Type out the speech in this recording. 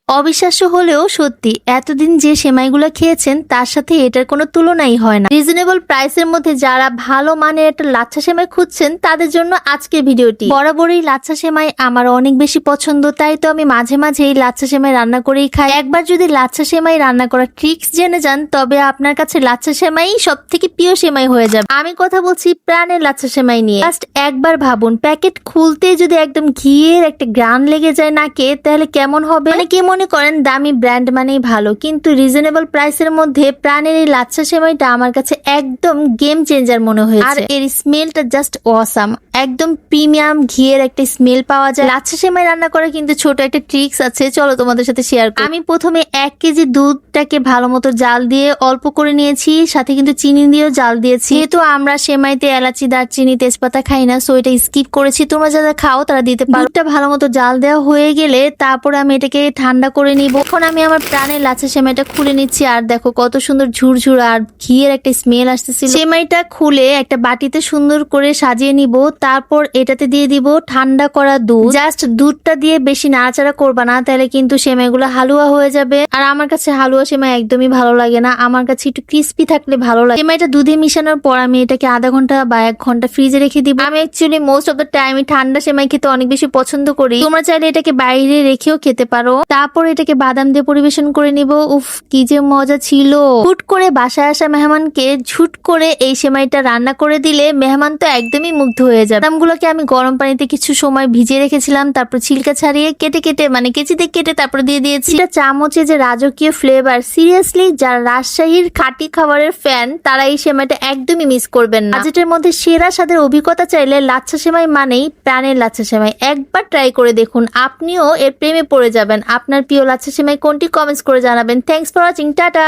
অবিশ্বাস্য হলেও সত্যি, এতদিন যে সেমাইগুলো খেয়েছেন তার সাথে এটার কোনো তুলনাই হয় না। রিজনেবল প্রাইসের মধ্যে যারা ভালো মানের একটা লাচ্ছা সেমাই খুঁজছেন তাদের জন্য আজকের ভিডিওটি। বরাবরই লাচ্ছা সেমাই আমার অনেক বেশি পছন্দ, তাই তো আমি মাঝে মাঝে এই লাচ্ছা সেমাই রান্না করেই খাই। একবার যদি লাচ্ছা সেমাই রান্না করার ট্রিক্স জেনে যান তবে আপনার কাছে লাচ্ছা সেমাই সব থেকে প্রিয় সেমাই হয়ে যাবে। আমি কথা বলছি প্রাণের লাচ্ছা সেমাই নিয়ে। জাস্ট একবার ভাবুন, প্যাকেট খুলতে যদি একদম ঘিয়ের একটা গ্রান লেগে যায় নাকে, তাহলে কেমন হবে? মানে কি মনে করেন দামি ব্র্যান্ড মানেই ভালো, কিন্তু রিজনেবল প্রাইসের মধ্যে প্রাণের এই লাচ্ছা সেমাইটা আমার কাছে একদম গেম চেঞ্জার মনে হয়েছে। আর এর স্মেলটা জাস্ট অসাম, একদম প্রিমিয়াম ঘিয়ের একটা স্মেল পাওয়া যায়। লাচ্ছা সেমাই রান্না করার কিন্তু ছোট একটা ট্রিক্স আছে, চলো তোমাদের সাথে শেয়ার করি। আমি প্রথমে 1 কেজি দুধটাকে ভালো মতো জাল দিয়ে অল্প করে নিয়েছি, সাথে কিন্তু চিনি দিয়েও জাল দিয়েছি। যেহেতু আমরা সেমাইতে এলাচি, দারচিনি, তেজপাতা খাই না, সো এটা স্কিপ করেছি। তোমরা যারা খাও তারা দিতে পারো। দুধটা ভালো মতো জাল দেওয়া হয়ে গেলে তারপরে আমি এটাকে ঠান্ডা করে নিব। এখন আমি আমার প্রাণের লাচ্ছা সেমাইটা খুলে নিচ্ছি, আর দেখো কত সুন্দর ঝুরঝুর আর ঘিয়ের একটা স্মেল আসতেছিল। সেমাইটা খুলে একটা বাটিতে সুন্দর করে সাজিয়ে নিব, তারপর এটাতে দিয়ে দিব ঠান্ডা করা দুধ। জাস্ট দুধটা দিয়ে বেশি নাড়াচাড়া করবা না, তাহলে কিন্তু সেমাইগুলো হালুয়া হয়ে যাবে। আর আমার কাছে হালুয়া সেমাই একদমই ভালো লাগে না, আমার কাছে একটু ক্রিস্পি থাকলে ভালো লাগে। সেমাইটা দুধে মিশানোর পর আমি এটাকে আধা ঘন্টা বা 1 ঘন্টা ফ্রিজে রেখে দিব। আমি actually most of the time ঠান্ডা সেমাই খেতে অনেক বেশি পছন্দ করি। তোমরা চাইলে এটাকে বাইরে রেখেও খেতে পারো। তারপর এটাকে বাদাম দিয়ে পরিবেশন করে নিব। উফ, কি যে মজা ছিল। হুট করে বাসায় আসা মেহমানকে ঝুট করে এই সেমাইটা রান্না করে দিলে মেহমান তো একদমই মুগ্ধ হয়ে যাবে। বাদামগুলোকে আমি গরম পানিতে কিছু সময় ভিজিয়ে রেখেছিলাম, তারপর ছিলকা ছাড়িয়ে কেটে কেটে মানে কেচিতে কেটে তারপর দিয়ে দিয়েছি। এটা চামচে যে রাজকীয় ফ্লেভার, সিরিয়াসলি যারা রাজশাহীর খাঁটি খাবারের ফ্যান তারা এই সেমাইটা একদমই মিস করবেন না। বাজেটের মধ্যে সেরা স্বাদের অভিজ্ঞতা চাইলে লাচ্ছা সেমাই মানেই প্রাণের লাচ্ছা সেমাই। একবার ট্রাই করে দেখুন, আপনিও এর প্রেমে পড়ে যাবেন। আপনার প্রিয় লাচ্ছা সেমাই কোনটি? কমেন্টস করে জানাবেন। Thanks for watching, tata.